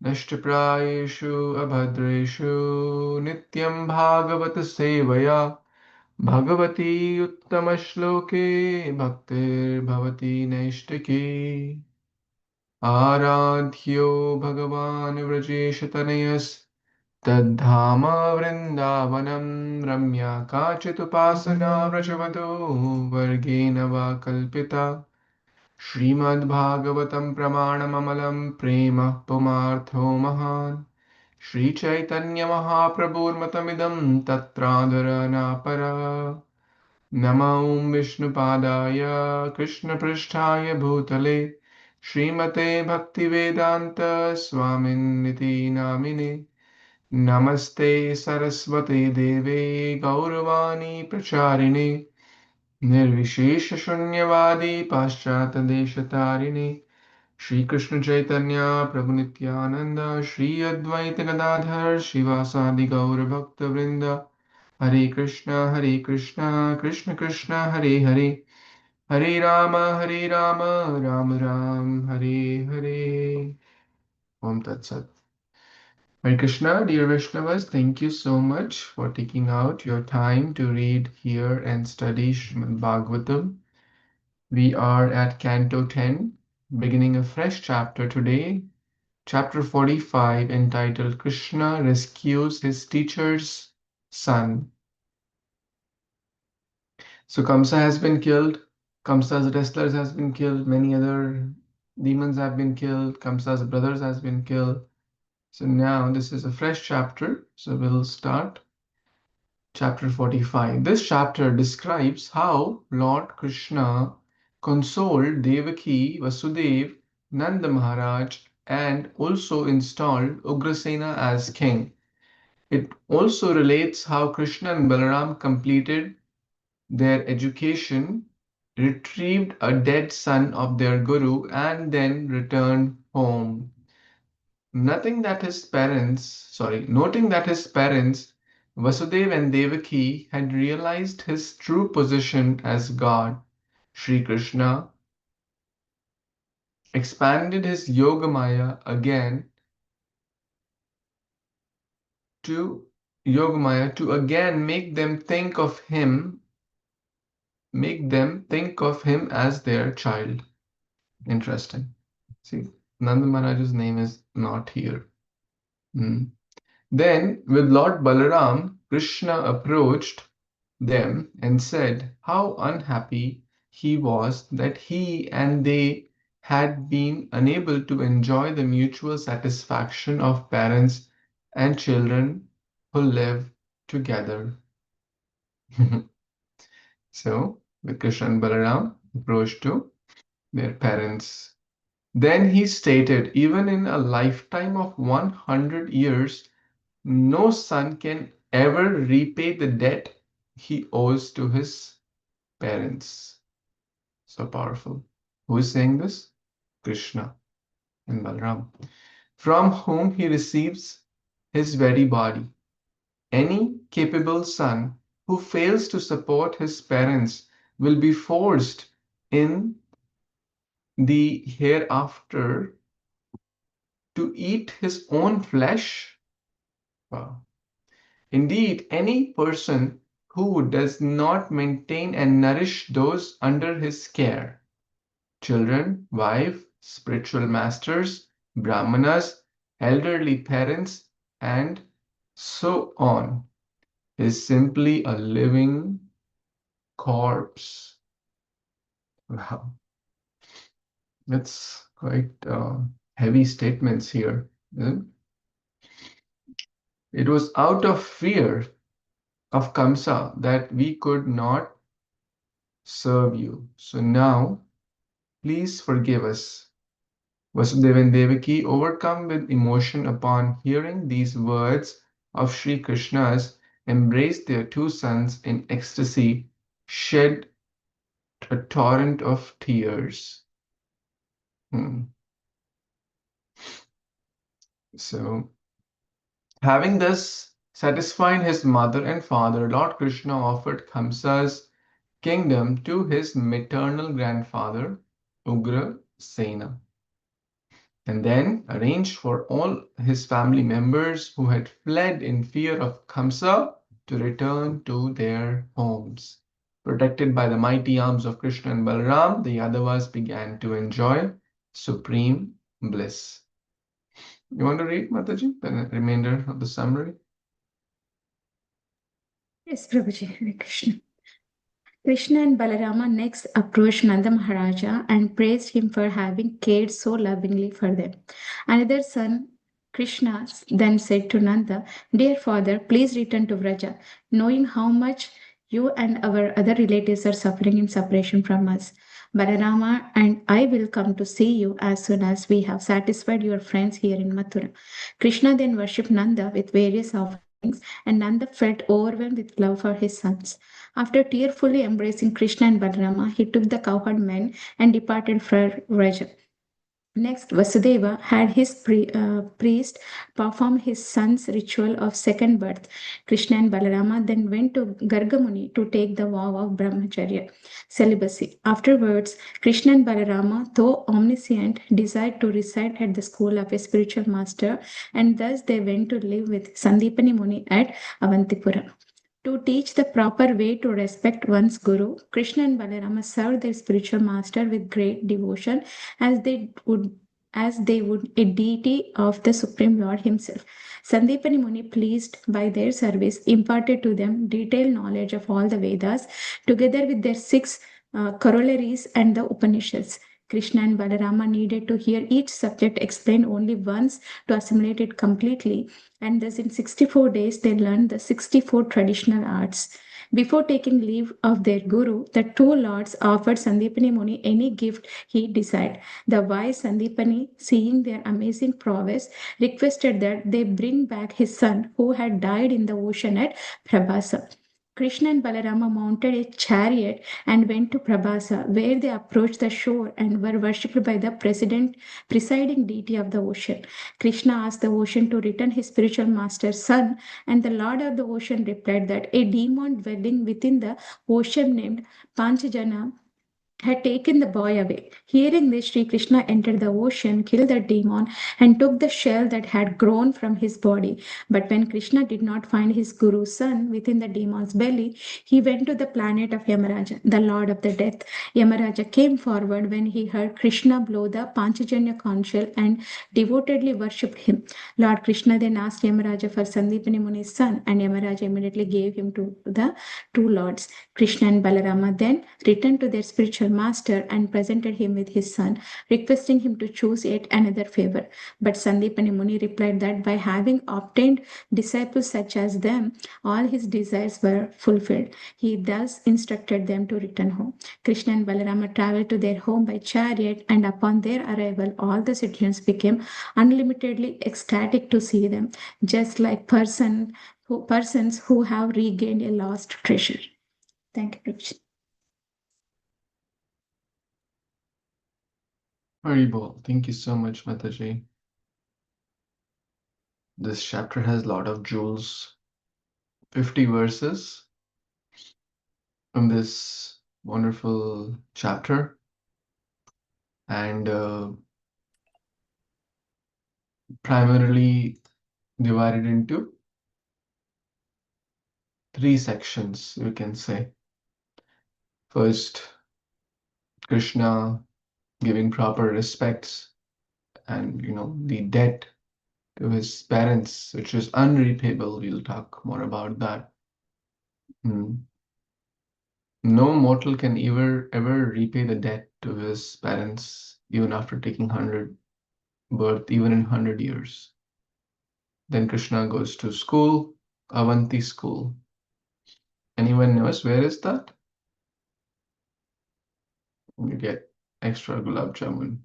नष्टप्रायेषु अभद्रेषु नित्यं भागवत-सेवया भगवती उत्तमश्लोके भक्तिर्भवति नैष्टिकी आराध्यो भगवान् व्रजेशतनयस्तद्धाम वृन्दावनं रम्या काचिदुपासना व्रजवधो वर्गेण वा कल्पिता श्रीमद्भागवतं प्रमाणममलं प्रेम पुमार्थो महान् श्रीचैतन्यमहाप्रभुर्मतमिदं तत्रादरनापरा नमो विष्णुपादाय कृष्णपृष्ठाय भूतले श्रीमते भक्तिवेदान्त स्वामिन्निति नामिने नमस्ते सरस्वते देवे गौरवाणी प्रचारिणे निर्विशेषशून्यवादी पाश्चात्यदेशतारिणे श्रीकृष्ण चैतन्य प्रभु नित्यानंद श्री अद्वैत गदाधर शिवासादि गौर भक्त वृंद हरे Krishna Krishna Krishna Hare Hare Hare Ram Ram Ram Hare Hare Om Tat Sat. Hare Krishna, dear Vaishnavas, thank you so much for taking out your time to read, hear, and study Śrīmad-Bhāgavatam. We are at Canto 10, beginning a fresh chapter today, chapter 45, entitled Krishna Rescues His Teacher's Son. So Kamsa has been killed, Kamsa's wrestlers has been killed, many other demons have been killed, Kamsa's brothers has been killed. So now this is a fresh chapter, so we'll start chapter 45. This chapter describes how Lord Krishna consoled Devaki, Vasudeva, Nanda Maharaj, and also installed Ugrasena as king. It also relates how Krishna and Balaram completed their education, retrieved a dead son of their guru, and then returned home. Noting that his parents, Vasudeva and Devaki, had realized his true position as God, Sri Krishna expanded his Yogamaya to again make them think of him as their child. Interesting. See, Nanda Maharaj's name is not here. Then, with Lord Balaram, Krishna approached them and said how unhappy he was that he and they had been unable to enjoy the mutual satisfaction of parents and children who live together. So, with Krishna and Balaram approached to their parents. Then he stated, even in a lifetime of 100 years, no son can ever repay the debt he owes to his parents. So powerful. Who is saying this? Krishna and Balaram, from whom he receives his very body. Any capable son who fails to support his parents will be forced in the hereafter to eat his own flesh. Wow. Indeed, any person who does not maintain and nourish those under his care, children, wife, spiritual masters, brahmanas, elderly parents, and so on, is simply a living corpse. Wow. That's quite heavy statements here. It was out of fear of Kamsa that we could not serve you. So now, please forgive us. Vasudeva and Devaki, overcome with emotion upon hearing these words of Sri Krishna's, embraced their two sons in ecstasy, shed a torrent of tears. So, having thus satisfied his mother and father, Lord Krishna offered Kamsa's kingdom to his maternal grandfather, Ugrasena. and then arranged for all his family members who had fled in fear of Kṛṣṇa to return to their homes. Protected by the mighty arms of Krishna and Balaram, the Yadavas began to enjoy supreme bliss. You want to read, Mataji, the remainder of the summary? Yes, Prabhuji. Hare Krishna. Krishna and Balarama next approached Nanda Maharaja and praised him for having cared so lovingly for them. Another son, Krishna, then said to Nanda, "Dear father, please return to Vraja, knowing how much you and our other relatives are suffering in separation from us. Balarama and I will come to see you as soon as we have satisfied your friends here in Mathura." Krishna then worshipped Nanda with various offerings, and Nanda felt overwhelmed with love for his sons. After tearfully embracing Krishna and Balarama, he took the cowherd men and departed for Vraja. Next, Vasudeva had his priest perform his son's ritual of second birth. Krishna and Balarama then went to Gargamuni to take the vow of brahmacharya, celibacy. Afterwards, Krishna and Balarama, though omniscient, desired to reside at the school of a spiritual master, and thus they went to live with Sandipani Muni at Avantipura. To teach the proper way to respect one's guru, Krishna and Balarama served their spiritual master with great devotion as they would a deity of the Supreme Lord himself. Sandipani Muni, pleased by their service, imparted to them detailed knowledge of all the Vedas, together with their six corollaries and the Upanishads. Krishna and Balarama needed to hear each subject explained only once to assimilate it completely, and thus in 64 days they learned the 64 traditional arts. Before taking leave of their guru, the two lords offered Sandipani Muni any gift he desired. The wise Sandipani, seeing their amazing prowess, requested that they bring back his son who had died in the ocean at Prabhasa. Krishna and Balarama mounted a chariot and went to Prabhasa, where they approached the shore and were worshipped by the presiding deity of the ocean. Krishna asked the ocean to return his spiritual master's son, and the Lord of the ocean replied that a demon dwelling within the ocean named Panchajana had taken the boy away. Hearing this, Sri Krishna entered the ocean, killed the demon, and took the shell that had grown from his body. But when Krishna did not find his guru's son within the demon's belly, he went to the planet of Yamaraja, the lord of the death. Yamaraja came forward when he heard Krishna blow the Panchajanya conch shell and devotedly worshipped him. Lord Krishna then asked Yamaraja for Sandipani Muni's son, and Yamaraja immediately gave him to the two lords. Krishna and Balarama then returned to their spiritual master and presented him with his son, requesting him to choose yet another favor. But Sandipani Muni replied that by having obtained disciples such as them, all his desires were fulfilled. He thus instructed them to return home. Krishna and Balarama traveled to their home by chariot, and upon their arrival, all the citizens became unlimitedly ecstatic to see them, just like persons who have regained a lost treasure. Thank you, Prabhuji. Haribol. Thank you so much, Mataji. This chapter has a lot of jewels. 50 verses from this wonderful chapter, and primarily divided into 3 sections, we can say. First, Krishna giving proper respects and, the debt to his parents, which is unrepayable. We'll talk more about that. No mortal can ever repay the debt to his parents, even after taking 100 birth, even in 100 years. Then Krishna goes to school, Avanti school. Anyone knows where is that? You get extra gulab jamun.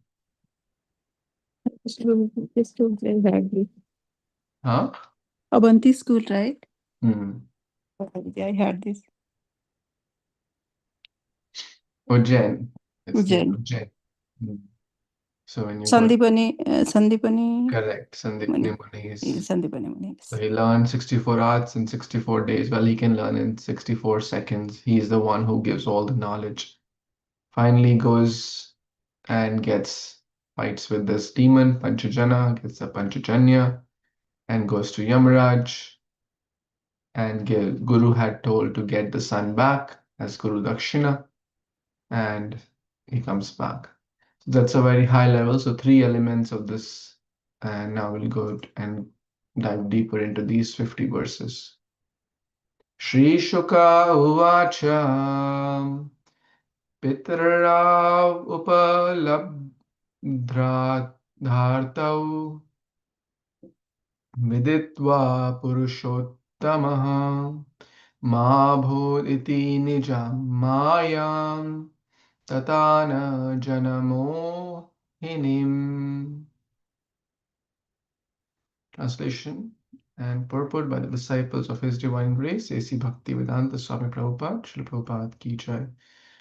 This school very badly. Huh? Avanti school, right? Hmm. I had this. Ujjain. It's Ujjain. Ujjain. So when you go, Sandipani. correct, Sandipani Muni is. Sandipani Muni. So he learned 64 arts in 64 days. Well, he can learn in 64 seconds. He's the one who gives all the knowledge. Finally goes and gets fights with this demon, Panchajana, gets a Panchajanya, and goes to Yamaraj. And Guru had told to get the son back as Guru Dakshina, and he comes back. So that's a very high level. So 3 elements of this, and now we'll go and dive deeper into these 50 verses. Shri Shuka Uvacha Pitrarav Upalabdhartau Viditva Purushottamah Mabhud iti nijam mayam tatana janamo hinim. Translation and purport by the disciples of His Divine Grace, A.C. Bhaktivedanta Swami Prabhupada, Srila Prabhupada Ki Jai.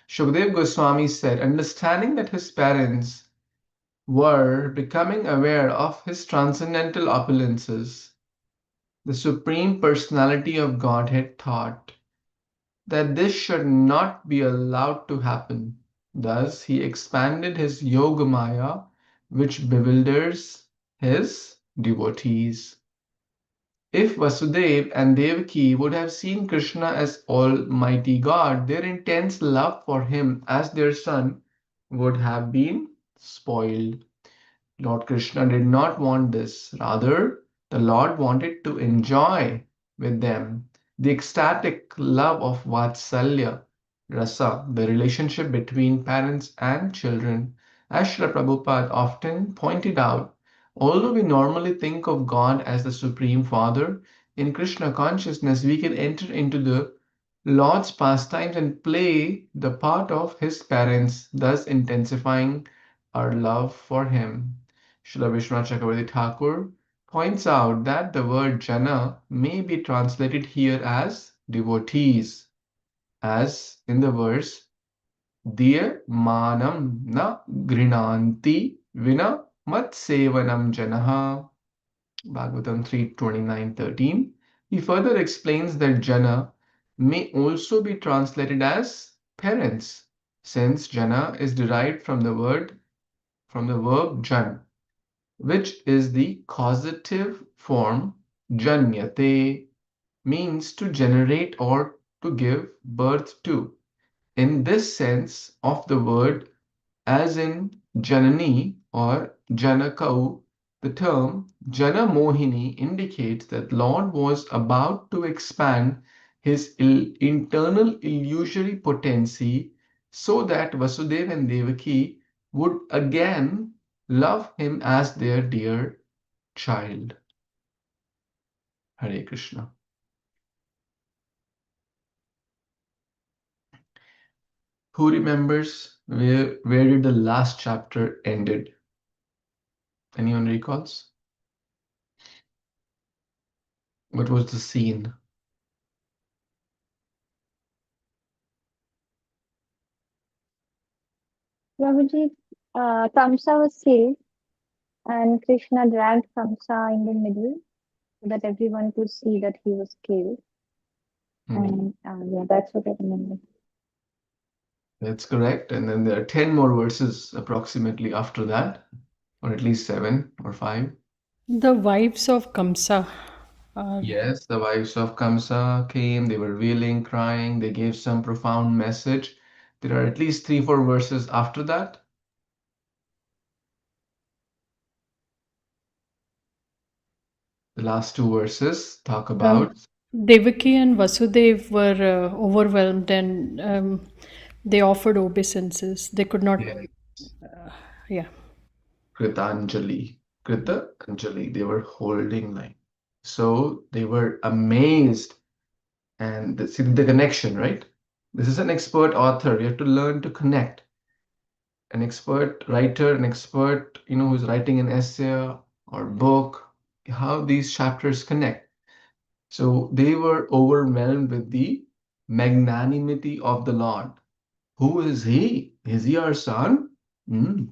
Shukdev Goswami said, understanding that his parents were becoming aware of his transcendental opulences, the Supreme Personality of Godhead thought that this should not be allowed to happen. Thus, he expanded his Yogamaya, which bewilders his devotees. If Vasudeva and Devaki would have seen Kṛṣṇa as Almighty God, their intense love for him as their son would have been spoiled. Lord Kṛṣṇa did not want this. Rather, the Lord wanted to enjoy with them the ecstatic love of Vatsalya, Rasa, the relationship between parents and children. As Srila Prabhupada often pointed out, although we normally think of God as the Supreme Father, in Krishna consciousness we can enter into the Lord's pastimes and play the part of his parents, thus intensifying our love for him. Srila Vishwanath Chakravarti Thakur points out that the word jana may be translated here as devotees, as in the verse, Diya manam na grinanti vina mat sevanam janaha, Bhagwatam 3:29-13. He further explains that jana may also be translated as parents, since jana is derived from the verb jan, which is the causative form janyate, means to generate or to give birth to. In this sense of the word, as in janani or janakau, the term jana mohini indicates that Lord was about to expand his internal illusory potency so that Vasudeva and Devaki would again love him as their dear child. Hare Krishna. Who remembers where did the last chapter ended? Anyone recalls? What was the scene? Prabhuji, Kamsa was killed and Krishna dragged Kamsa in the middle so that everyone could see that he was killed. And yeah, that's what I remember. That's correct. And then there are 10 more verses approximately after that, or at least 7 or 5. The wives of Kamsa are Yes, the wives of Kamsa came, they were wailing, crying, they gave some profound message. There are at least 3-4 verses after that. The last 2 verses talk about Devaki and Vasudev were overwhelmed and they offered obeisances. They could not, yeah. Kritanjali. Krita Anjali. They were holding line. So they were amazed. And see the connection, right? This is an expert author. You have to learn to connect. An expert writer, an expert, who's writing an essay or book, how these chapters connect. So they were overwhelmed with the magnanimity of the Lord. Who is he? Is he our son?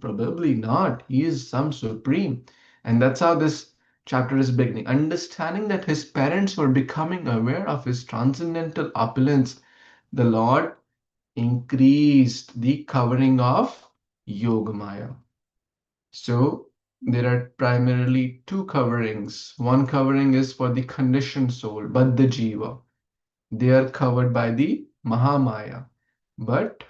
Probably not. He is some supreme. And that's how this chapter is beginning. Understanding that his parents were becoming aware of his transcendental opulence, the Lord increased the covering of Yogamaya. So there are primarily two coverings. One covering is for the conditioned soul, Baddha Jiva. They are covered by the Mahamaya. But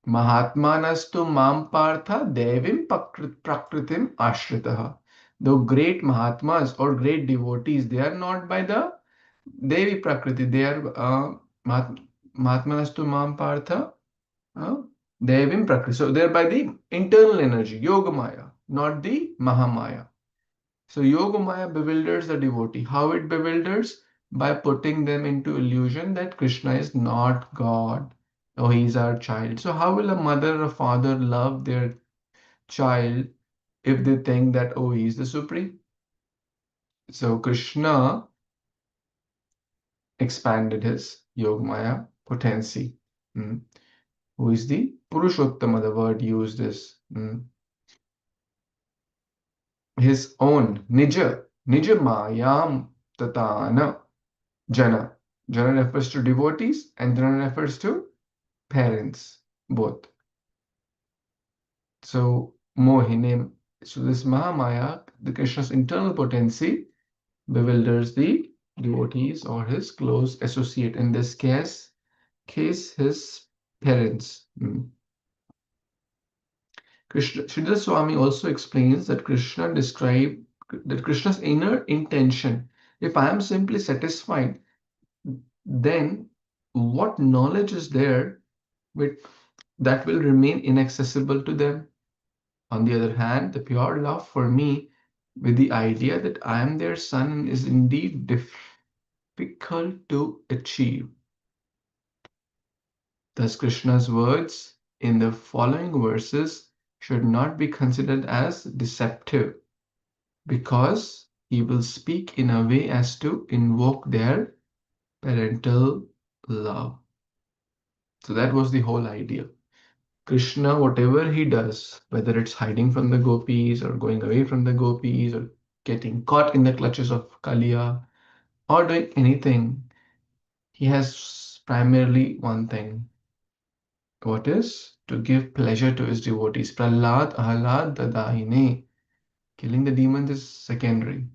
Mahatmanastu Mam Partha Devim Prakritim Ashritaha. The great Mahatmas or great devotees, they are not by the Devi Prakriti. They are Mahatmanastu Mam Partha Devim Prakriti. So they are by the internal energy, Yogamaya, not the Mahamaya. So Yogamaya bewilders the devotee. How it bewilders? By putting them into illusion that Krishna is not God. Oh, he's our child. So how will a mother or father love their child if they think that, oh, he's the supreme? So Krishna expanded his Yogamaya potency. Who is the Purushottama? The word used is his own Nija Mayam Tatana Jana. Jana refers to devotees and Jana refers to parents, both. So Mohini, so this Mahamaya, the Krishna's internal potency, bewilders the devotees or his close associate. In this case his parents. Sridhar Swami also explains that Krishna's inner intention. If I am simply satisfied, then what knowledge is there that will remain inaccessible to them? On the other hand, the pure love for me, with the idea that I am their son, is indeed difficult to achieve. Thus, Krishna's words in the following verses should not be considered as deceptive, because he will speak in a way as to invoke their parental love. So that was the whole idea. Krishna, whatever he does, whether it's hiding from the gopis or going away from the gopis or getting caught in the clutches of Kaliya or doing anything, he has primarily one thing. What is? To give pleasure to his devotees. Prahlad ahlad dadahine. Killing the demons is secondary.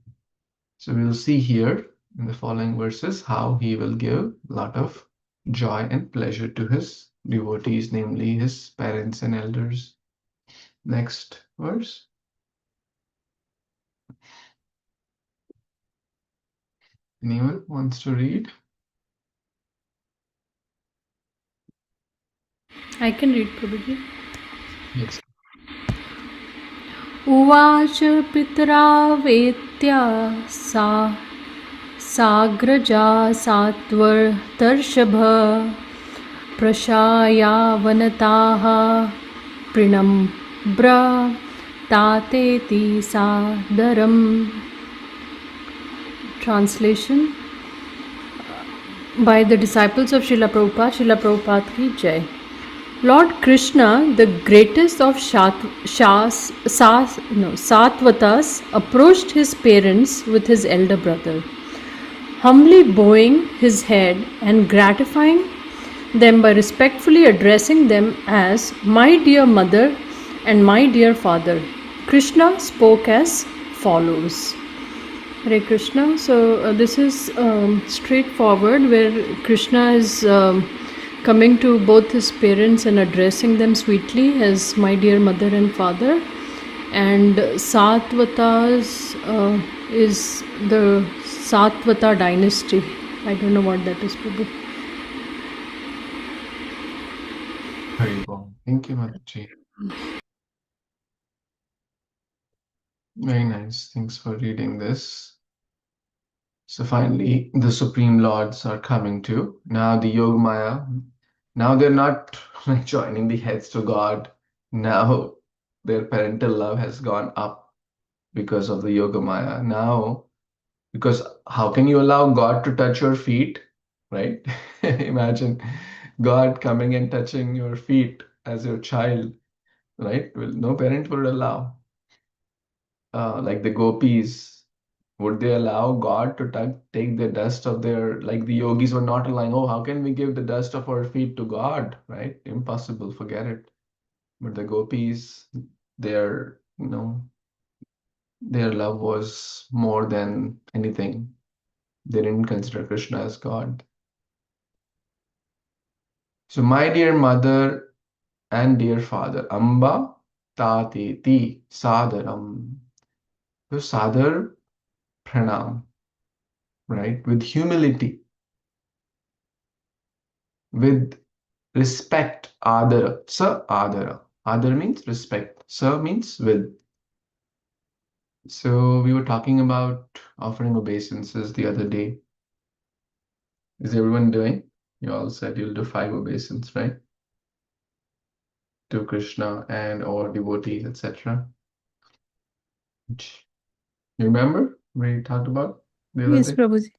So we will see here in the following verses how he will give a lot of joy and pleasure to his devotees, namely his parents and elders. Next verse. Anyone wants to read? I can read, Prabhuji. Yes. उवाच पितरा वेत्या साग्रजा सात्वर्तर्षभ प्रशायावनताः प्रणम्र तातेति सादरम्. Translation by the disciples of Srila Prabhupada ki Jai. Lord Krishna, the greatest of Sattvatas, approached his parents with his elder brother, humbly bowing his head and gratifying them by respectfully addressing them as my dear mother and my dear father. Krishna spoke as follows. Hare Krishna. So this is straightforward, where Krishna is coming to both his parents and addressing them sweetly as my dear mother and father. And Sattvatas is the Sattvata dynasty. I don't know what that is, Prabhu. Very well. Thank you, Mataji. Very nice. Thanks for reading this. So finally, the Supreme Lords are coming to. Now the Yogamaya, now they're not like joining the heads to God. Now their parental love has gone up because of the Yogamaya. Now, because how can you allow God to touch your feet, right? Imagine God coming and touching your feet as your child, right? Well, no parent would allow. Like the gopis, would they allow God to take the dust of their, like the yogis were not allowing, oh, how can we give the dust of our feet to God, right? Impossible, forget it. But the gopis, they're, Their love was more than anything. They didn't consider Krishna as God. So, my dear mother and dear father, Amba Tateti Sadaram. So, Sadar Pranam, right? With humility, with respect, Adara. Sa Adara. Adara means respect. Sa means with. So, we were talking about offering obeisances the other day. Is everyone doing? You all said you'll do 5 obeisances, right? To Krishna and or devotees, etc. You remember we talked about the other Yes, day? Prabhuji.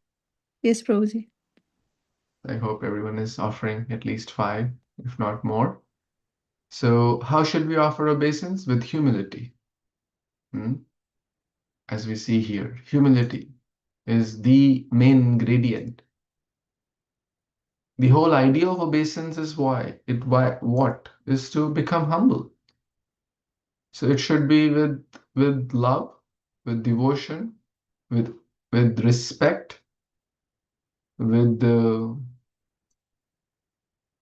Yes, Prabhuji. I hope everyone is offering at least 5, if not more. So, how should we offer obeisance? With humility. As we see here, humility is the main ingredient. The whole idea of obeisance is what is to become humble. So it should be with love, with devotion, with respect, with the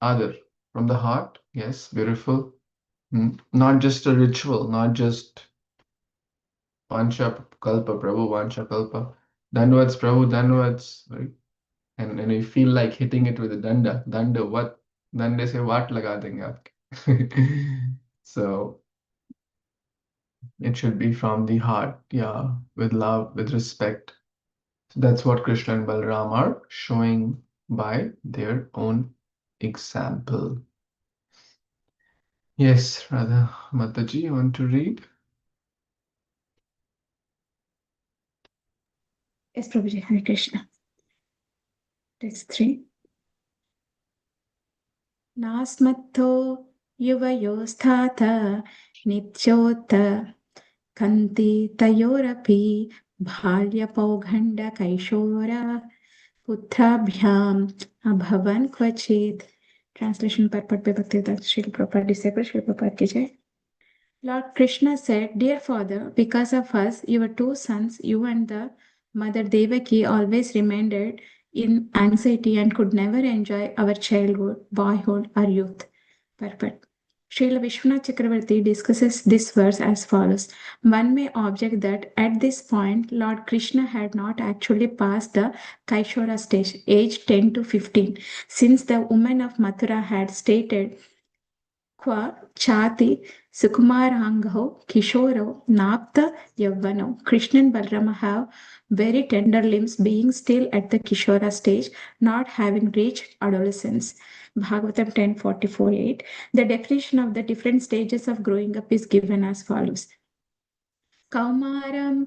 other from the heart. Yes, beautiful. Not just a ritual, not just Vancha Kalpa, Prabhu, Vancha Kalpa. Dandavats, Prabhu, Dandavats, right? And you feel like hitting it with a danda, what? Dande se what laga denge aapke. So it should be from the heart, yeah, with love, with respect. So that's what Krishna and Balaram are showing by their own example. Yes, Radha Mataji, you want to read? Yes, Prabhuji, Hare Krishna. Text 3. Nasmatto yuvayosthatha nityota kanti tayorapi bhalyapaughanda kaishora putrabhyam abhavan kvachit. Translation purport by Bhaktivedanta Srila Prabhupada, disciple Srila Prabhupada ki jai. Lord Krishna said, Dear Father, because of us, your 2 sons, you and the mother Devaki, always remained in anxiety and could never enjoy our childhood, boyhood, or youth. Purport. Srila Vishwanath Chakravarti discusses this verse as follows. One may object that at this point, Lord Krishna had not actually passed the Kaishora stage, age 10 to 15, since the woman of Mathura had stated, Kwa chati sukumarangho kishoro napta yavvano. Krishna and Balarama have very tender limbs, being still at the Kishora stage, not having reached adolescence. Bhagavatam 10:44-8. The definition of the different stages of growing up is given as follows. Kaumaram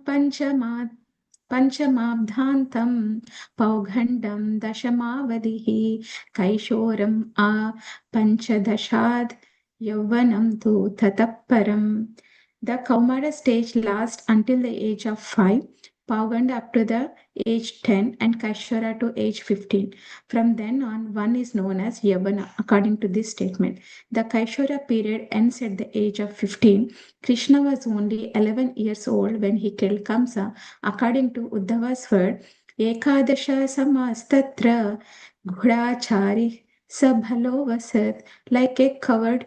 Panchamabdhantam Paughandam Dashamavadihi Kaishoram A Panchadashad Yauvanam Tu Tatapparam. The Kaumara stage lasts until the age of 5, Pauganda up to the age 10, and Kaishora to age 15. From then on, one is known as Yavana, according to this statement. The Kaishora period ends at the age of 15. Krishna was only 11 years old when he killed Kamsa. According to Uddhava's word, Ekadasha samastatra ghudachari sabhalo vasat, like a covered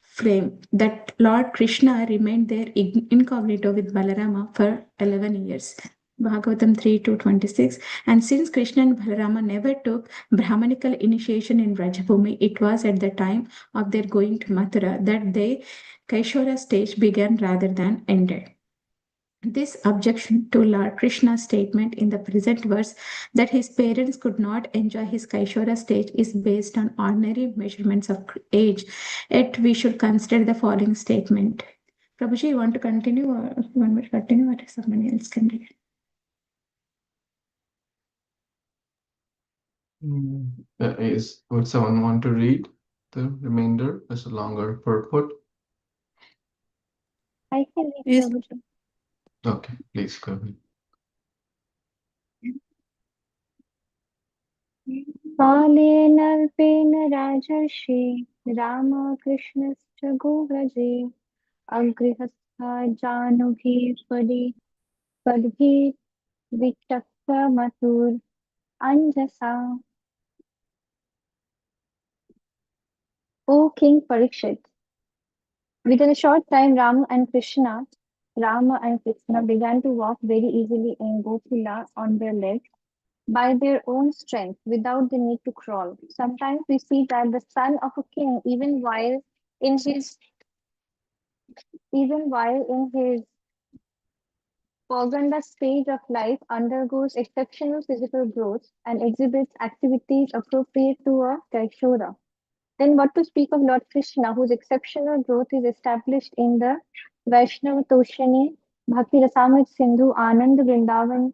frame, that Lord Krishna remained there incognito with Balarama for 11 years. Bhagavatam 3:26. And since Krishna and Balarama never took Brahmanical initiation in Vrajabhumi, it was at the time of their going to Mathura that the Kaishora stage began rather than ended. This objection to Lord Krishna's statement in the present verse that his parents could not enjoy his Kaishora stage is based on ordinary measurements of age. Yet we should consider the following statement. Prabhuji, you want to continue or you want me to continue or somebody else can read? Would someone want to read the remainder as a longer purport? I can read, Yes. Prabhuji. Okay, please go ahead. कालेन अल्पेन राजर्षि रामकृष्णश्च गोव्रजे अगृहस्था जानकीपदि Padbhi Vichakka Matur Anjasa. O King Parikshit, within a short time Rama and Krishna began to walk very easily in Gokula on their legs by their own strength without the need to crawl. Sometimes we see that the son of a king, even while in his Poganda stage of life, undergoes exceptional physical growth and exhibits activities appropriate to a Kaishora. Then what to speak of Lord Krishna, whose exceptional growth is established in the Vaishnava Toshani, Bhakti Rasamrit Sindhu, Anand Vrindavan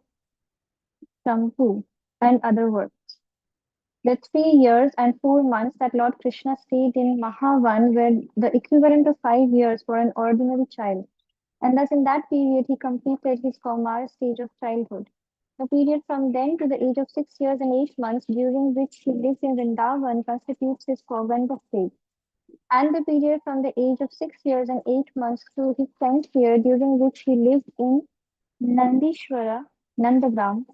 Shampu, and other works. The 3 years and 4 months that Lord Krishna stayed in Mahavan were the equivalent of 5 years for an ordinary child. And thus in that period he completed his Kaumara stage of childhood. The period from then to the age of 6 years and 8 months during which he lives in Vrindavan constitutes his Kauganda stage. And the period from the age of 6 years and 8 months to his 10th year during which he lived in Nandishwara, Nandagram,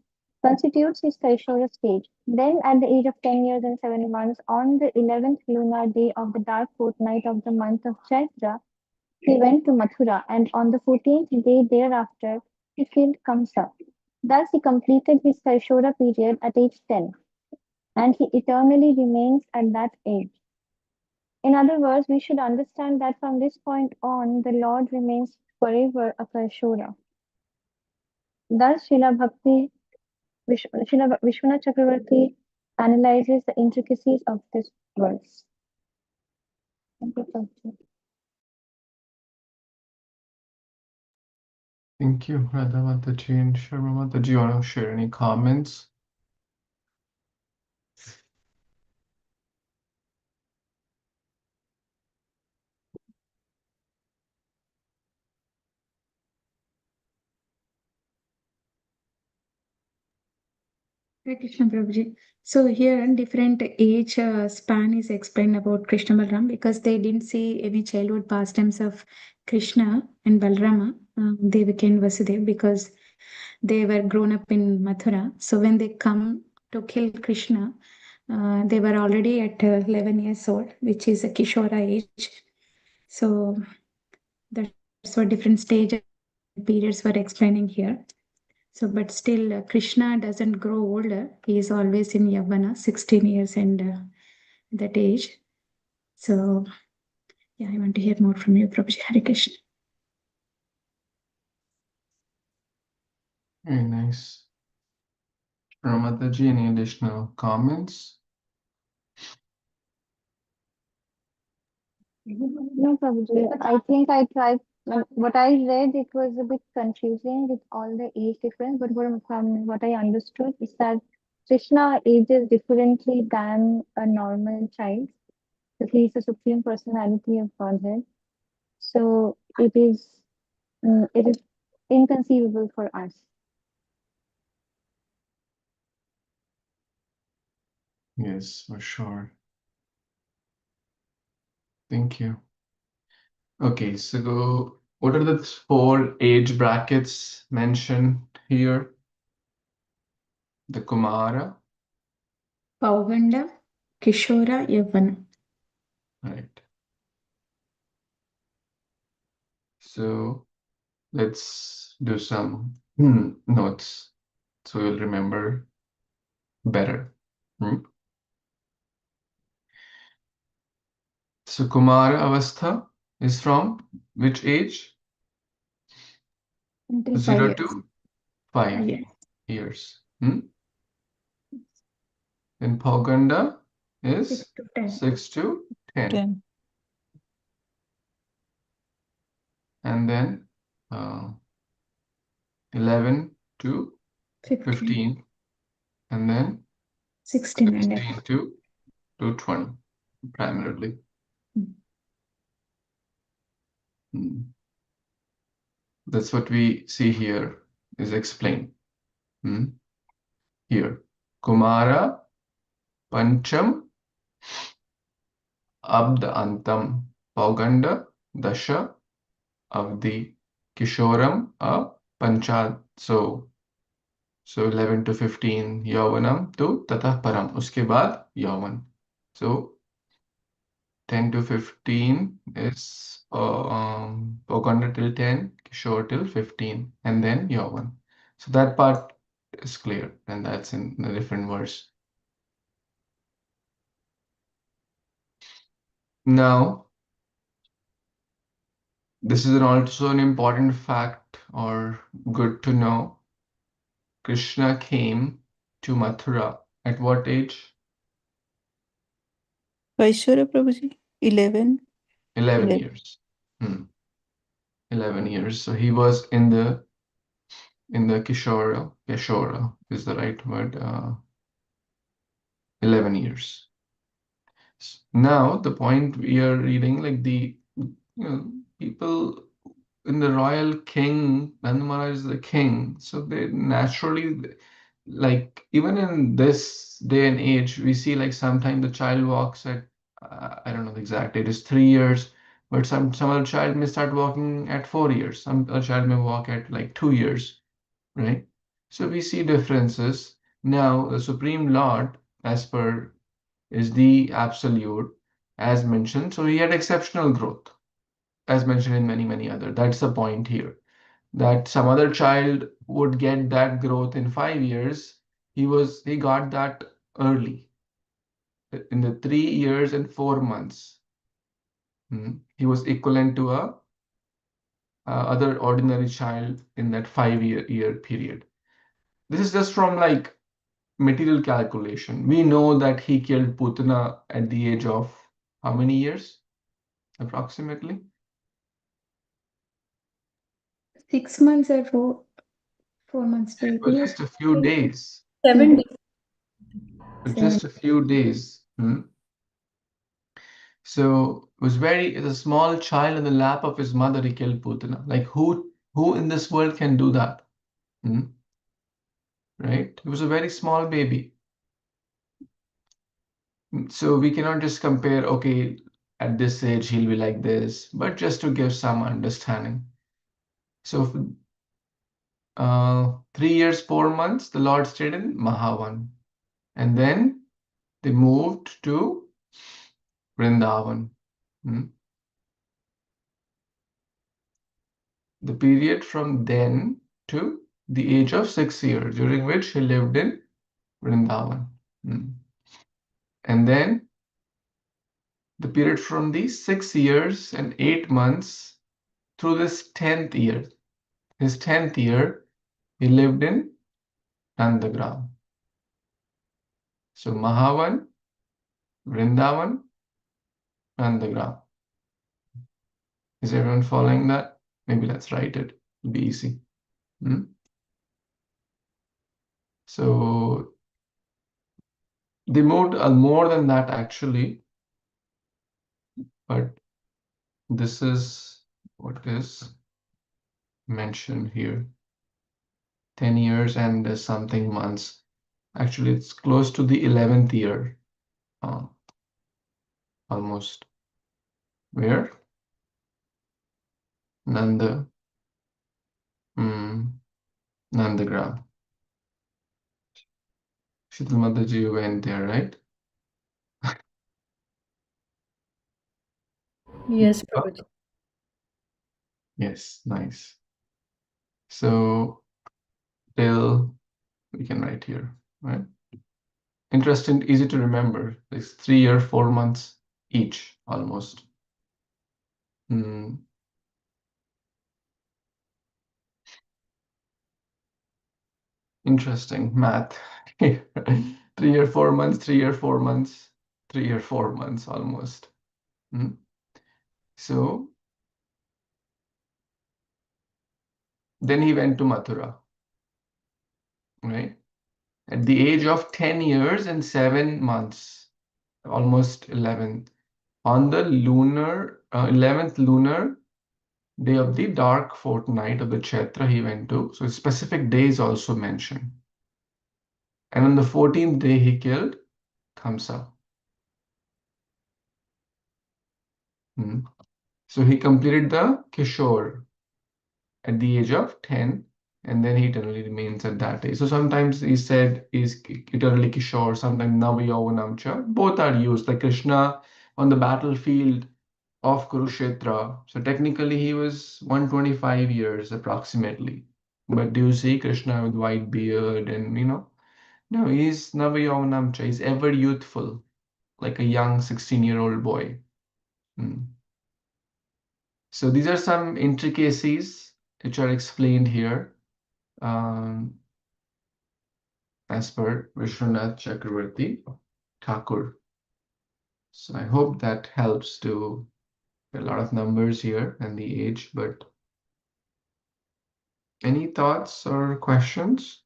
constitutes his Kaishora stage. Then at the age of 10 years and 7 months, on the 11th lunar day of the dark fortnight of the month of Chaitra, he went to Mathura, and on the 14th day thereafter, he killed Kamsa. Thus he completed his Kaishora period at age 10, and he eternally remains at that age. In other words, we should understand that from this point on, the Lord remains forever a Kaishora. Thus, Srila Vishwanath Chakravarti analyzes the intricacies of this verse. Thank you, Prabhuji. Thank you, Radha Mataji and Sharma Mataji. You want to share any comments? Hare Krishna Prabhuji. So here different age span is explained about Krishna Balaram because they didn't see any childhood pastimes of Krishna and Balarama, Devaki and Vasudev, because they were grown up in Mathura. So when they come to kill Krishna, they were already at 11 years old, which is a Kishora age. So that's what different stage and periods were explaining here. So, but still, Krishna doesn't grow older. He is always in Yavana, 16 years and that age. So, yeah, I want to hear more from you, Prabhuji. Hare Krishna. Very nice. Sharma Mataji, any additional comments? No, Prabhuji. I think I tried. What I read, it was a bit confusing with all the age difference. But from what I understood is that Krishna ages differently than a normal child. So he is the supreme personality of Godhead. So it is inconceivable for us. Yes, for sure. Thank you. Okay, so what are the 4 age brackets mentioned here? The Kumara, Pauganda, Kishora, Yavana. right? So let's do some notes so you'll remember better. So Kumara Avastha is from which age? Until 0 5 years. to 5 years. years. Then Pauganda 6 is to 10. 6 to 10. 10. And then 11 to 15. 15. And then 16 and 16 to 20, primarily. That's what we see here is explained. Here, Kumara Pancham Abda Antam Pauganda Dasha Avdi Kishoram Panchad, so 11 to 15 Yavanam to Tatah Param. Uske baad Yavan. So 10 to 15 is Pokanda till 10, Kishore till 15, and then Yavan. So that part is clear, and that's in a different verse. Now, this is also an important fact or good to know. Krishna came to Mathura at what age? Vaishwara Prabhuji, 11. 11 11. years. 11 years. So he was in the Kishora is the right word. 11 years. Now the point we are reading, like people in the royal king, Nanda Maharaj is the king, so they naturally, like even in this day and age, we see like sometimes the child walks at I don't know the exact age, it's 3 years, but some other child may start walking at 4 years, some other child may walk at like 2 years, right? So we see differences. Now the Supreme Lord, as per, is the absolute, as mentioned, so he had exceptional growth, as mentioned in many other. That's the point here, that some other child would get that growth in 5 years. He got that early, in the 3 years and 4 months. He was equivalent to a other ordinary child in that 5-year period. This is just from like material calculation. We know that he killed Putana at the age of how many years approximately? 6 months or 4 months, It was just a few days. 7 days. Just a few days. So it was a small child in the lap of his mother, he killed Putana. Like who in this world can do that? Right? He was a very small baby. So we cannot just compare, okay, at this age he'll be like this, but just to give some understanding. So 3 years, 4 months, the Lord stayed in Mahavan. And then they moved to Vrindavan. The period from then to the age of 6 years, during which he lived in Vrindavan. And then the period from these 6 years and 8 months through this 10th year. His 10th year, he lived in Nandagram. So Mahavan, Vrindavan, Nandagram. Is everyone following that? Maybe let's write it. It'll be easy. So they moved more than that actually, but this is what is mentioned here. 10 years and something months. Actually, it's close to the 11th year, almost. Where? Nandagram. Shital Mataji went there, right? Yes, Prabhuji. Yes, nice. So till we can write here, right? Interesting, easy to remember. It's 3 year, 4 months each, almost. Interesting math. 3 year, 4 months, 3 year, 4 months, 3 year, 4 months almost. So then he went to Mathura, right? At the age of 10 years and 7 months, almost 11, on the 11th lunar day of the dark fortnight of the Chaitra he went to. So specific day is also mentioned. And on the 14th day he killed Kamsa. So he completed the Kishore at the age of 10 and then he eternally remains at that age. So sometimes he said is eternally Kishore, sometimes Navayauvanam. Both are used. Like Krishna on the battlefield of Kurukshetra. So technically he was 125 years approximately. But do you see Krishna with white beard and no, he's Navayauvanam. He's ever youthful, like a young 16-year-old boy. So these are some intricacies which are explained here. As per Vishwanath Chakravarti Thakur. So I hope that helps to a lot of numbers here and the age, but any thoughts or questions?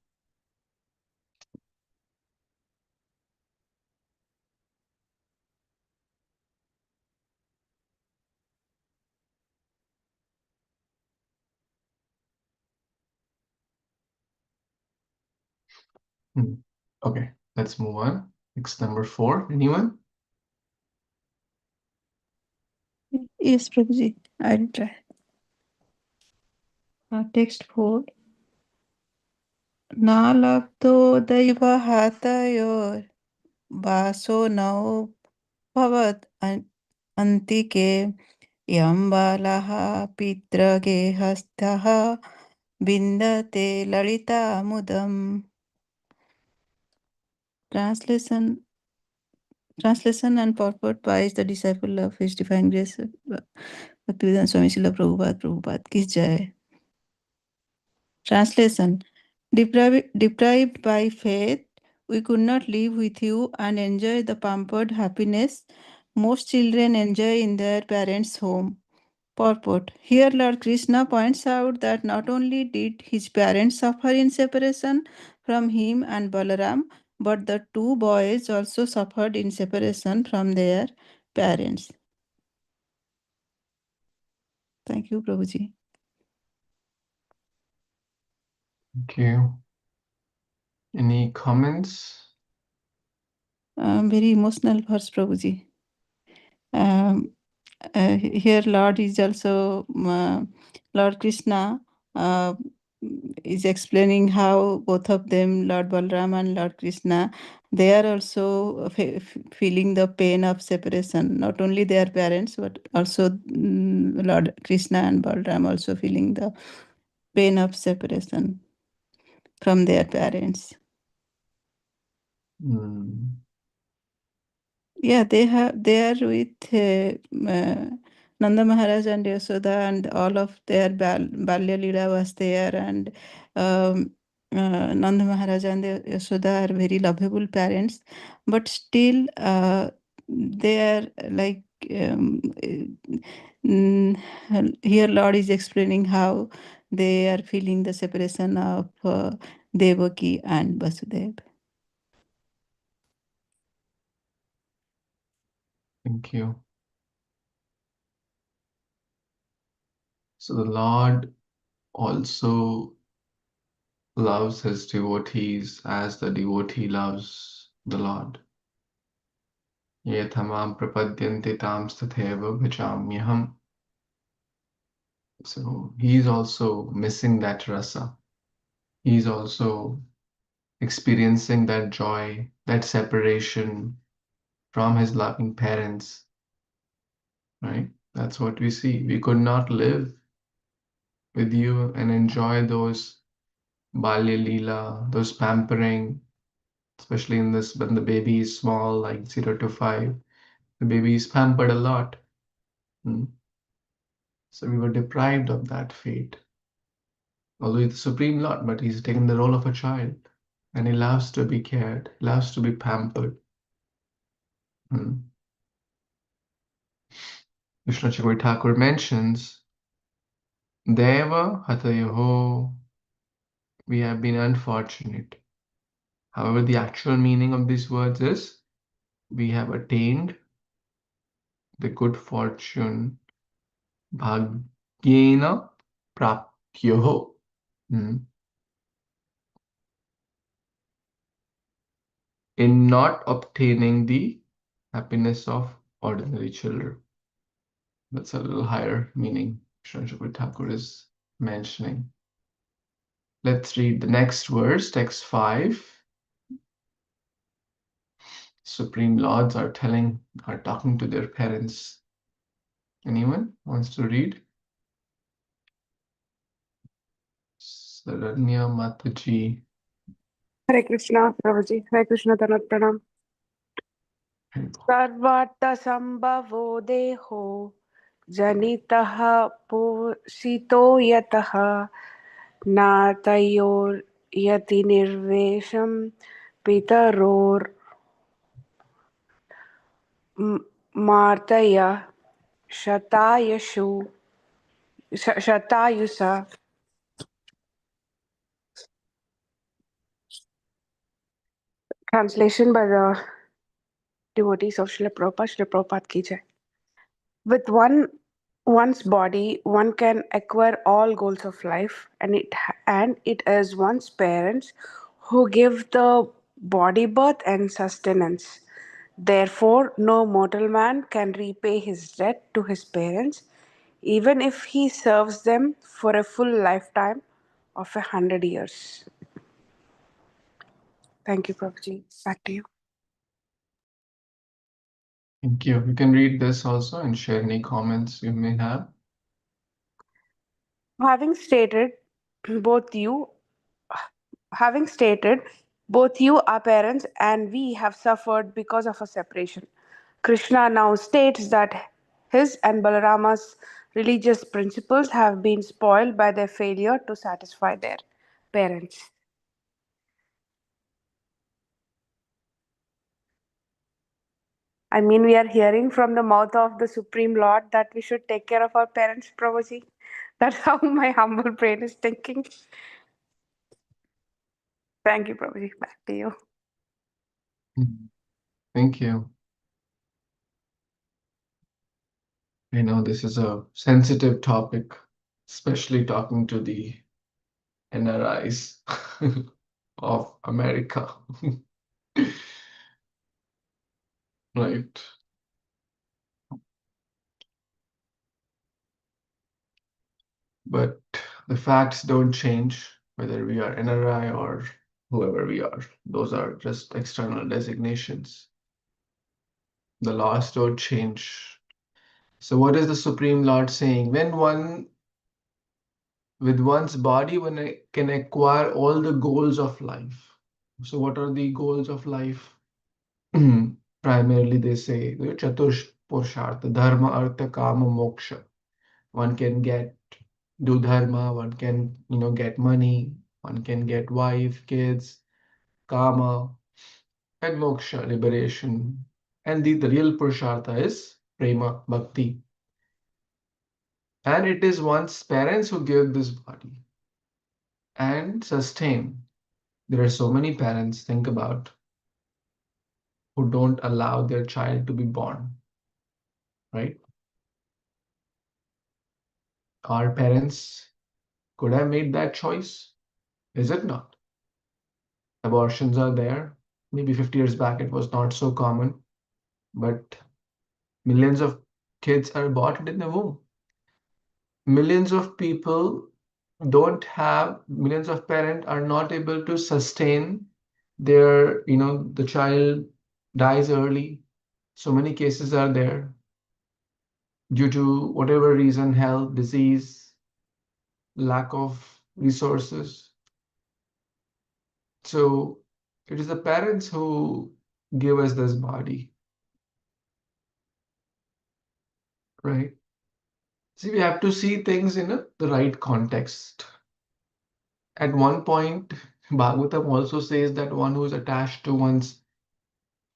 Okay, let's move on. Next, number 4. Anyone? Yes, Prabhuji, I'll try. Text 4. Nalabdo daiva hatayor baso nao bhavat antike yambalaha pitrage hastaha bindate lalita mudam. Translation and purport by the disciple of His Divine Grace, Bhaktivedanta Swami Srila Prabhupada Ki Jai. Translation: Deprived by faith, we could not live with you and enjoy the pampered happiness most children enjoy in their parents' home. Purport: Here Lord Kṛṣṇa points out that not only did his parents suffer in separation from him and Balaram, but the two boys also suffered in separation from their parents. Thank you, Prabhuji. Thank you. Any comments? Very emotional verse, Prabhuji. Here Lord is also Lord Kṛṣṇa is explaining how both of them, Lord Balram and Lord Kṛṣṇa, they are also feeling the pain of separation. Not only their parents, but also Lord Kṛṣṇa and Balram also feeling the pain of separation from their parents. Yeah, they are with Nanda Maharaj and Yasoda, and all of their Balya Leela was there, and Nanda Maharaj and Yasoda are very lovable parents, but still they are like here Lord is explaining how they are feeling the separation of Devaki and Vasudev. Thank you. So the Lord also loves his devotees as the devotee loves the Lord. Ye thamam prapadyanti tam statheva bhajamyaham. So he's also missing that rasa. He's also experiencing that joy, that separation from his loving parents. Right? That's what we see. We could not live with you and enjoy those balya leela, those pampering, especially in this when the baby is small, like 0 to 5. The baby is pampered a lot. So we were deprived of that fate. Although he's the Supreme Lord, but he's taken the role of a child. And he loves to be cared, loves to be pampered. Vishnu Chakravarti Thakur mentions, Deva Hatayoho, we have been unfortunate. However, the actual meaning of these words is, we have attained the good fortune, bhagyena praptyoho. In not obtaining the happiness of ordinary children. That's a little higher meaning Vishnu Chakravarti Thakur is mentioning. Let's read the next verse, text 5. Supreme Lords are talking to their parents. Anyone wants to read? Saranya Mataji. Hare Krishna, Prabhuji. Hare Krishna, Tanat Pranam. Sarvartha sambhavo deho janitaha posito yataha natayor yati nirvesham pitaror martaya shatayusa. Translation by the devotees of Srila Prabhupada. Srila Prabhupada ki jai. With one's body, one can acquire all goals of life, and it is one's parents who give the body birth and sustenance. Therefore, no mortal man can repay his debt to his parents, even if he serves them for a full lifetime of 100 years. Thank you, Prabhuji. Back to you. Thank you. You can read this also and share any comments you may have. Having stated, both you are parents and we have suffered because of a separation. Kṛṣṇa now states that his and Balarama's religious principles have been spoiled by their failure to satisfy their parents. I mean, we are hearing from the mouth of the Supreme Lord that we should take care of our parents, Prabhuji. That's how my humble brain is thinking. Thank you, Prabhuji. Back to you. Thank you. I know this is a sensitive topic, especially talking to the NRIs of America. Right. But the facts don't change whether we are NRI or whoever we are. Those are just external designations. The laws don't change. So what is the Supreme Lord saying? With one's body, one can acquire all the goals of life. So what are the goals of life? Primarily, they say Chatush Purushartha, Dharma, Artha, Kama, Moksha. One can do dharma, one can, get money, one can get wife, kids, Kama, and Moksha, liberation. And the real Purushartha is Prema, Bhakti. And it is one's parents who give this body and sustain. There are so many parents, think about, who don't allow their child to be born, right? Our parents could have made that choice, is it not? Abortions are there. Maybe 50 years back it was not so common, but millions of kids are aborted in the womb. Millions of people millions of parents are not able to sustain their, the child dies early. So many cases are there due to whatever reason, health, disease, lack of resources. So it is the parents who give us this body, right? See, we have to see things in the right context. At one point, Bhagavatam also says that one who is attached to one's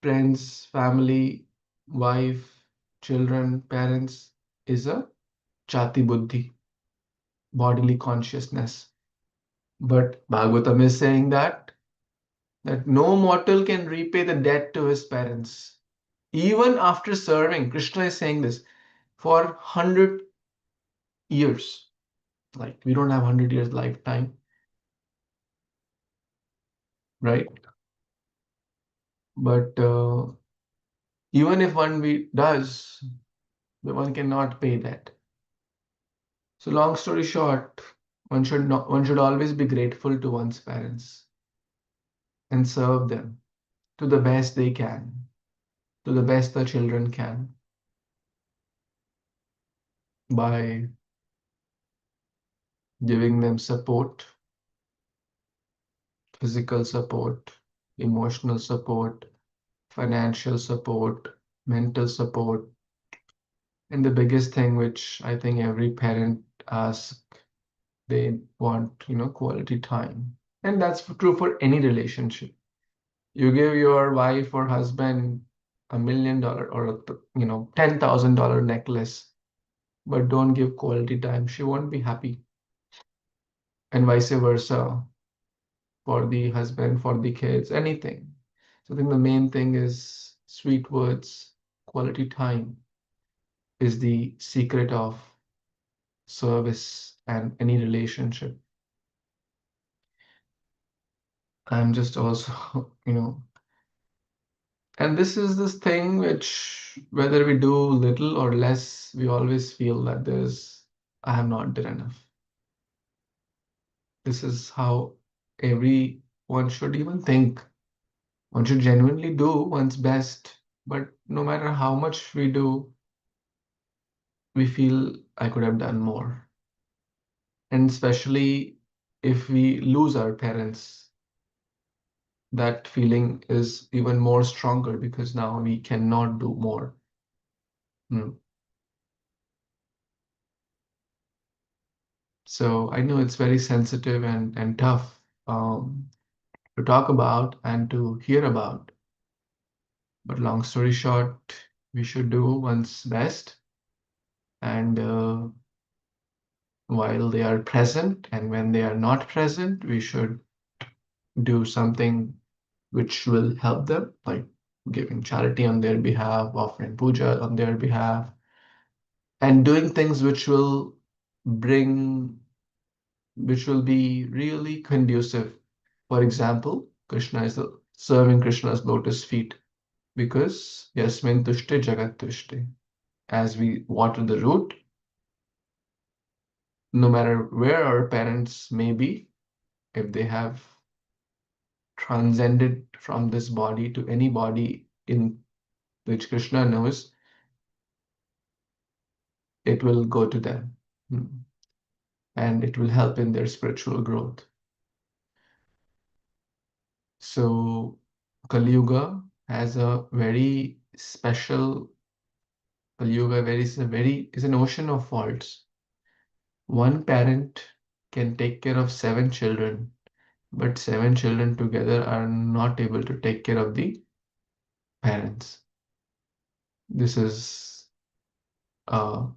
friends, family, wife, children, parents is a chati buddhi, bodily consciousness. But Bhagavatam is saying that no mortal can repay the debt to his parents. Even after serving, Kṛṣṇa is saying this, for 100 years. Like, we don't have 100 years lifetime, right? But even if one does, one cannot pay that. So long story short, One should always be grateful to one's parents and serve them to the best they can, to the best the children can, by giving them support, physical support, emotional support, financial support, mental support. And the biggest thing which I think every parent asks, they want, quality time. And that's true for any relationship. You give your wife or husband $1 million or a $10,000 necklace, but don't give quality time, she won't be happy. And vice versa for the husband, for the kids, anything. So I think the main thing is sweet words, quality time is the secret of service and any relationship. I'm just also, and this is this thing which, whether we do little or less, we always feel that I have not done enough. This is how everyone should even think. One should genuinely do one's best, but no matter how much we do, we feel I could have done more. And especially if we lose our parents, that feeling is even more stronger because now we cannot do more. So I know it's very sensitive and tough to talk about and to hear about. But long story short, we should do one's best. And while they are present and when they are not present, we should do something which will help them, like giving charity on their behalf, offering puja on their behalf, and doing things which will be really conducive. For example, Krishna is serving Krishna's lotus feet because yasmin tushte jagat tushte. As we water the root, no matter where our parents may be, if they have transcended from this body to any body in which Krishna knows, it will go to them. And it will help in their spiritual growth. So Kali Yuga has a very special, Kali Yuga is an ocean of faults. One parent can take care of 7 children, but 7 children together are not able to take care of the parents. This is a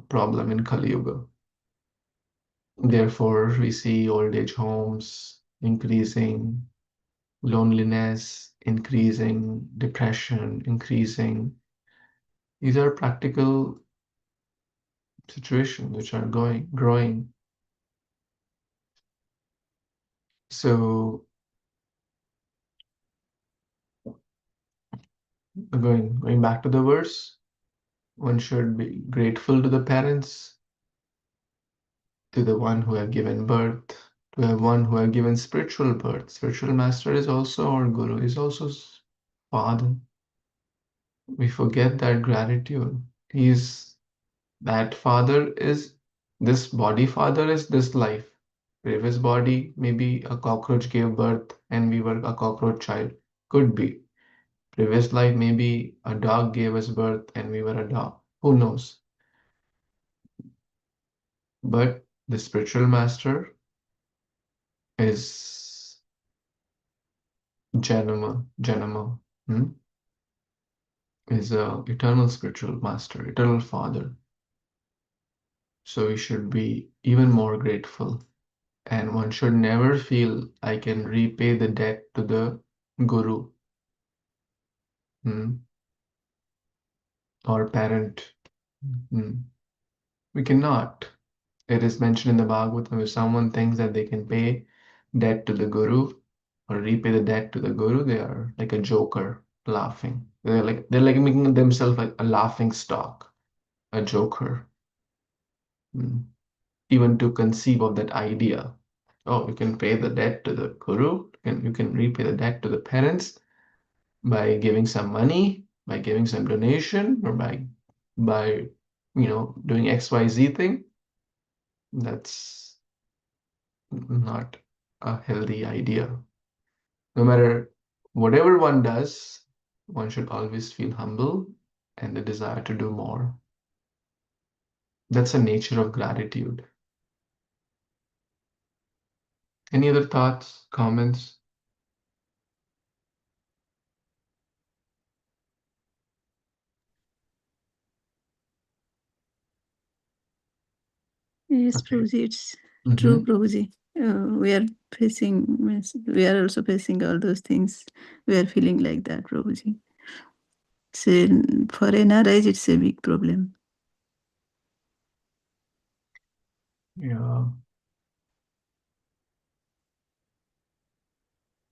problem in Kali Yuga. Therefore, we see old age homes increasing, loneliness increasing, depression increasing. These are practical situations which are growing. So going back to the verse, one should be grateful to the parents, to the one who have given birth, to the one who have given spiritual birth. Spiritual master is also our guru, is also father. We forget that gratitude. That father is this body, father is this life. Previous body, maybe a cockroach gave birth and we were a cockroach child. Could be. Previous life, maybe a dog gave us birth and we were a dog. Who knows? But the spiritual master is Janama, is a eternal spiritual master, eternal father. So we should be even more grateful. And one should never feel I can repay the debt to the guru or parent. We cannot. It is mentioned in the Bhagavatam, if someone thinks that they can pay debt to the guru or repay the debt to the guru, they are like a joker laughing. They're like making themselves like a laughing stock, a joker. even to conceive of that idea. Oh, you can pay the debt to the guru, you can repay the debt to the parents by giving some money, by giving some donation, or by doing XYZ thing. That's not a healthy idea. No matter whatever one does, one should always feel humble and the desire to do more. That's the nature of gratitude. Any other thoughts, comments? Yes, Okay. Prabhuji, it's true, Prabhuji. We are also facing all those things. We are feeling like that, Prabhuji. So for NRIs, it's a big problem. Yeah.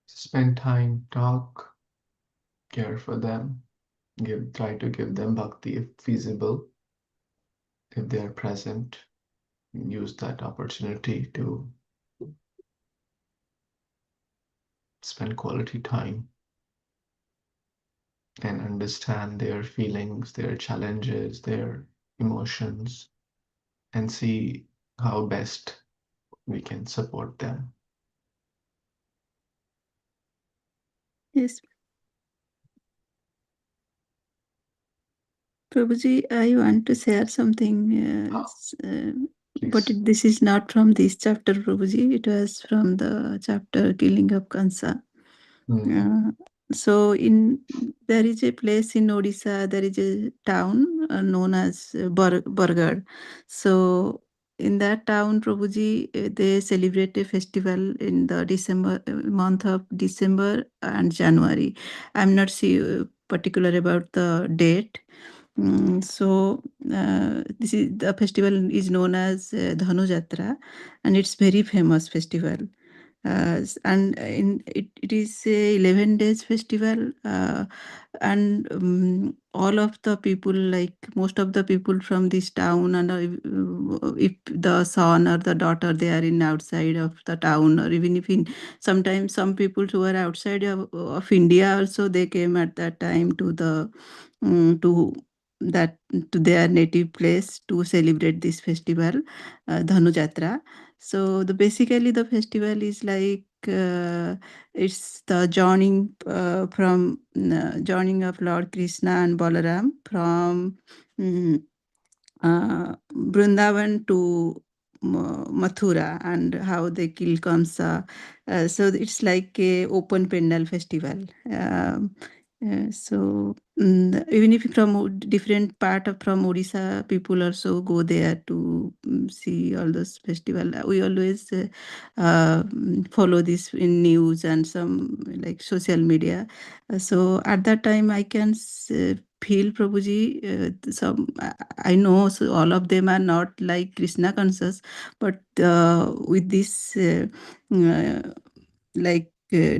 Spend time, talk, care for them, try to give them bhakti if feasible, if they are present. Use that opportunity to spend quality time and understand their feelings, their challenges, their emotions, and see how best we can support them. Yes. Prabhuji, I want to share something, but Please. this is not from this chapter, Prabhuji. It was from the chapter Killing of Kansa. So there is a place in Odisha, there is a town known as Bargarh. So in that town, Prabhuji, they celebrate a festival in the month of December and January. I'm not particular about the date. So the festival is known as Dhanu Jatra, and it's very famous festival. And it is a 11 days festival, and all of the people, like most of the people from this town, and if the son or the daughter, they are in outside of the town, or even if sometimes some people who are outside of India also, they came at that time to their native place to celebrate this festival, Dhanu Jatra. So basically the festival is like it's the joining of Lord Kṛṣṇa and Balaram from Vrindavan to Mathura, and how they kill Kamsa. So it's like a open pendal festival. So even if from different part of from Odisha, people also go there to see all those festival. We always follow this in news and some like social media. So at that time, I can feel, Prabhuji, I know all of them are not like Krishna conscious, but with this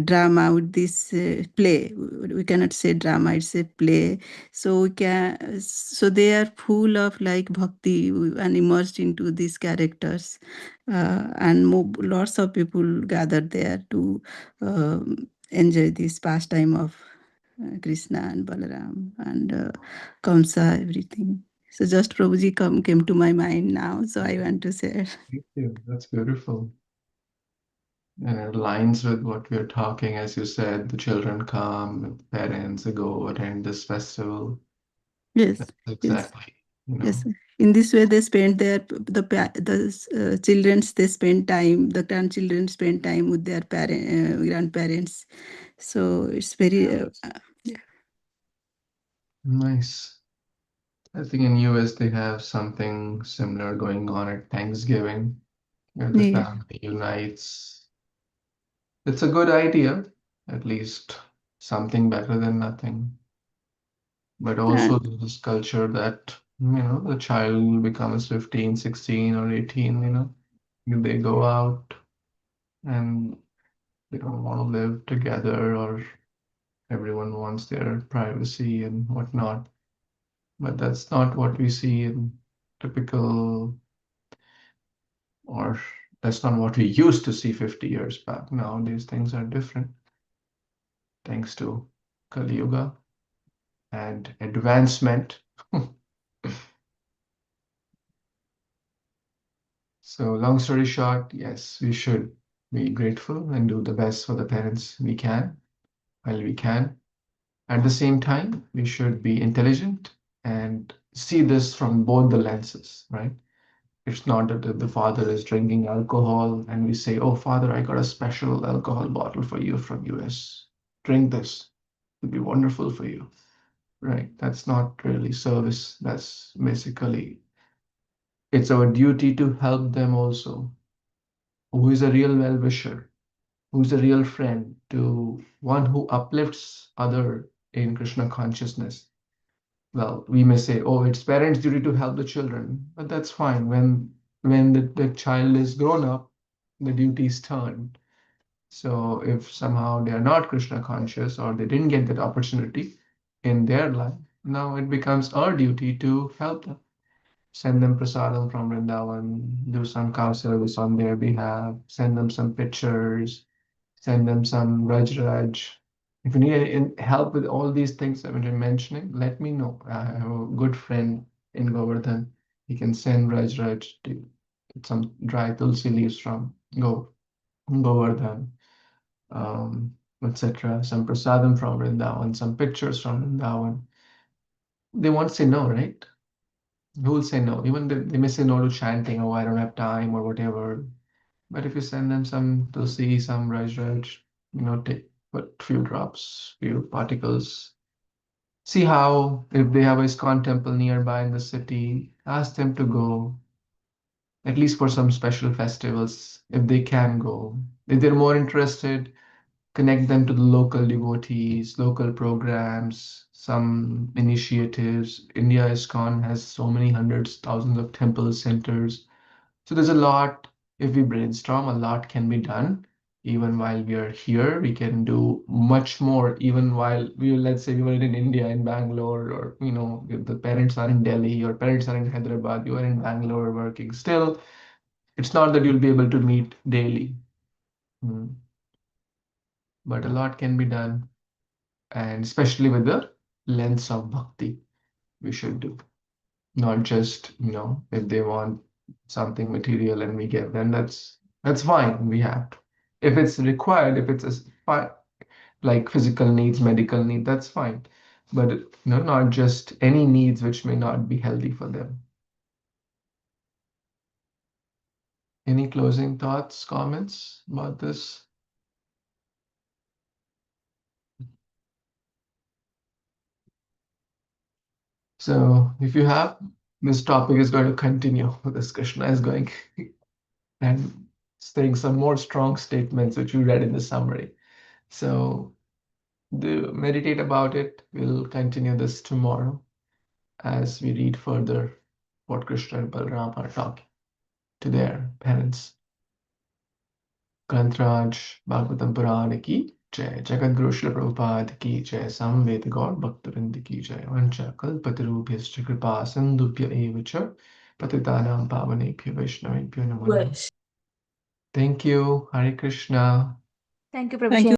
drama, with this play, we cannot say drama, it's a play. So they are full of like bhakti and immersed into these characters, and lots of people gather there to enjoy this pastime of Krishna and Balaram and Kamsa, everything. So just Prabhuji came to my mind now, so I want to share. Thank you. That's beautiful. And it aligns with what we're talking. As you said, the children come, with parents, they go attend this festival. Yes, That's yes, exactly, you know. yes. In this way, they spend children. They spend time. The grandchildren spend time with their grandparents. So it's very yeah. Nice. I think in US they have something similar going on at Thanksgiving, where the Yeah. family unites. It's a good idea, at least something better than nothing. But also And there's this culture that, the child becomes 15, 16, or 18, they go out and they don't want to live together, or everyone wants their privacy and whatnot. But that's not what we see in typical or that's not what we used to see 50 years back. Nowadays, things are different thanks to Kali Yuga and advancement. So, long story short, yes, we should be grateful and do the best for the parents we can while we can. At the same time, we should be intelligent and see this from both the lenses, right? It's not that if the father is drinking alcohol and we say, "Oh, father, I got a special alcohol bottle for you from US. Drink this. It'll be wonderful for you." Right? That's not really service. That's basically, it's our duty to help them also. Who is a real well-wisher? Who's a real friend to one who uplifts other in Krishna consciousness? Well, we may say, "Oh, it's parents' duty to help the children," but that's fine. When the child is grown up, the duties turn. So if somehow they are not Krishna conscious or they didn't get that opportunity in their life, now it becomes our duty to help them. Send them prasadam from Vrindavan, do some cow service on their behalf, send them some pictures, send them some Raj. If you need any help with all these things that I'm mentioning, let me know. I have a good friend in Govardhan. He can send Raj to some dry tulsi leaves from Govardhan, etc. Some prasadam from Vrindavan, some pictures from Vrindavan. They won't say no, right? Who will say no? Even they may say no to chanting, "Oh, I don't have time," or whatever. But if you send them some tulsi, some Raj, take but few drops, few particles. See how, if they have a ISKCON temple nearby in the city, ask them to go, at least for some special festivals, if they can go. If they're more interested, connect them to the local devotees, local programs, some initiatives. India ISKCON has so many hundreds, thousands of temple centers. So there's a lot, if we brainstorm, a lot can be done. Even while we are here, we can do much more. Even while let's say we were in India, in Bangalore, or if the parents are in Delhi, or parents are in Hyderabad, you are in Bangalore working. Still, it's not that you'll be able to meet daily. But a lot can be done, and especially with the lens of bhakti, we should do. Not just, if they want something material and we give them, that's fine. We have to. If it's required, if it's like physical needs, medical need, that's fine. But not just any needs which may not be healthy for them. Any closing thoughts, comments about this? So if you have, this topic is going to continue. This Kṛṣṇa is going and saying some more strong statements which we read in the summary. So meditate about it. We'll continue this tomorrow as we read further what Kṛṣṇa and Balaram are talking to their parents. Grantraj Bhagwatam Purana ki jai, Jagat Guru Śrīla Prabhupada ki jai, Samved Gaur Bhaktavrindi ki jai, Vancha Kalpatarubhyascha Kripa Sindhubhya evacha Patitanam Pavanebhyo Vaishnavebhyo Namo Namaः. Thank you. Hare Krishna. Thank you, Thank Prabhuji. you.